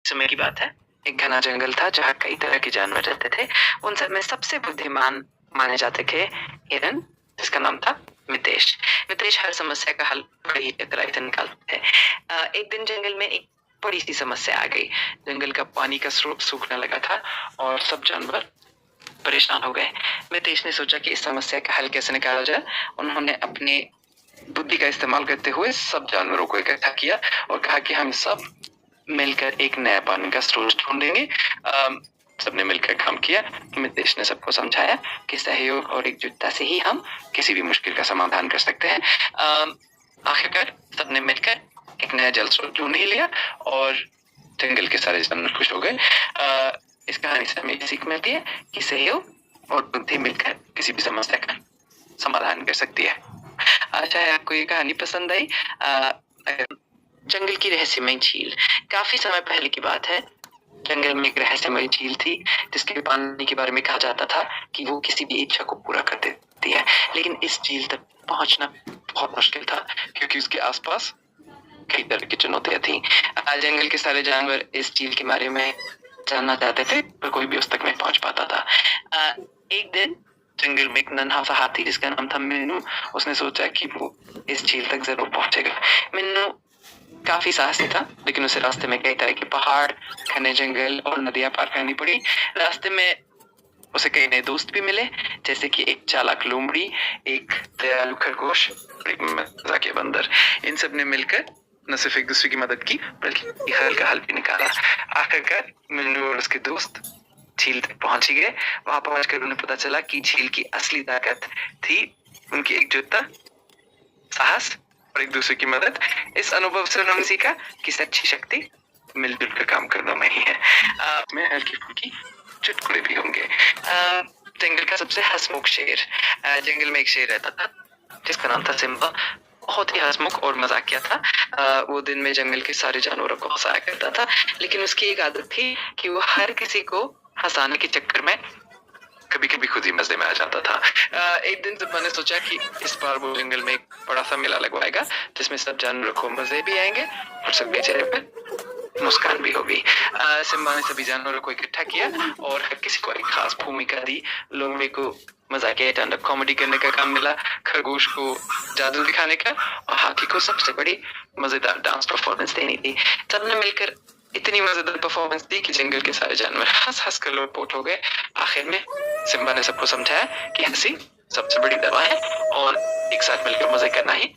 समय की बात है। एक घना जंगल था जहाँ कई तरह के जानवर रहते थे। उन सब में सबसे बुद्धिमान माने जाते थे हिरन, जिसका नाम था मितेश। मितेश हर समस्या का हल बड़ी ही चतुराई से निकालते थे। एक दिन जंगल में एक बड़ी सी समस्या आ गई। जंगल का पानी का स्रोत सूखने लगा था और सब जानवर परेशान हो गए। मितेश ने सोचा कि इस समस्या का हल कैसे निकाला जाए। उन्होंने अपने बुद्धि का इस्तेमाल करते हुए सब जानवरों को इकट्ठा किया और कहा कि हम सब मिलकर एक नया पानी का स्रोत ढूंढेंगे। सबने मिलकर काम किया। मितेश ने सबको समझाया कि सहयोग और एकजुटता से ही हम किसी भी मुश्किल का समाधान कर सकते हैं। आखिरकार सबने मिलकर एक नया जल स्रोत ढूंढ ही लिया और जंगल के सारे जानवर खुश हो गए। इस कहानी से हमें सीख मिलती है कि सहयोग और बुद्धि मिलकर किसी भी समस्या का समाधान कर सकती है। आशा है आपको ये कहानी पसंद आई। जंगल की रहस्यमय झील। काफी समय पहले की बात है। जंगल में एक रहस्यमय झील थी जिसके पानी के बारे में कहा जाता था कि वो किसी भी इच्छा को पूरा कर देती है। लेकिन इस झील तक पहुंचना बहुत मुश्किल था क्योंकि उसके आसपास कई तरह की चुनौतियां थी। जंगल के सारे जानवर इस झील के बारे में जानना चाहते थे पर कोई भी उस तक नहीं पहुंच पाता था। एक दिन जंगल में एक नन्हा सा हाथी जिसका नाम था मिन्नू, उसने सोचा कि वो इस झील तक जरूर पहुंचेगा। मिन्नू काफी साहसी था लेकिन उसे रास्ते में कई तरह के पहाड़, घने जंगल और नदियां पार करनी पड़ी। रास्ते में उसे कई नए दोस्त भी मिले, जैसे कि एक चालाक लोमड़ी, एक दयालु खरगोश और एक मजाकिया बंदर। इन सब ने मिलकर न सिर्फ एक दूसरे की मदद की बल्कि हल का हल भी निकाला। आखिरकार मिन्नू और उसके दोस्त झील तक पहुंच ही गए। वहां पहुंचकर उन्हें पता चला कि झील की असली ताकत थी उनकी एकजुटता, साहस और एक दूसरे की मदद। इस अनुभव से उन्होंने सीखा कि सच्ची शक्ति मिलजुल कर काम करना में ही है। में हल्की फुल्की चुटकुले भी होंगे। जंगल का सबसे हंसमुख शेर। जंगल में एक शेर रहता था जिसका नाम था सिम्बा। बहुत ही हंसमुख और मजाकिया था। वो दिन में जंगल के सारे जानवरों को हंसाया करता था, लेकिन उसकी एक आदत थी कि वो हर किसी को हंसाने के चक्कर में कभी कभी खुद ही मजे में आ जाता था। एक दिन सिम्बा ने सोचा कि इस बार वो जंगल में एक बड़ा सा मेला लगवाएगा जिसमें सब जानवरों को मजे भी आएंगे और सबके चेहरे पे मुस्कान भी होगी। सिम्बा ने सभी जानवरों को इकट्ठा किया और हर किसी को एक खास भूमिका दी। लोमड़ी को मजाकिया स्टैंड अप कॉमेडी करने का काम मिला, खरगोश को जादू दिखाने का और हाथी को सबसे बड़ी मजेदार डांस परफॉर्मेंस देनी थी। सबने मिलकर इतनी मजेदार परफॉर्मेंस दी कि जंगल के सारे जानवर हंस हंस कर लोटपोट हो गए। आखिर में सिम्बा ने सबको समझाया कि हंसी सबसे बड़ी दवा है और एक साथ मिलकर मजे करना ही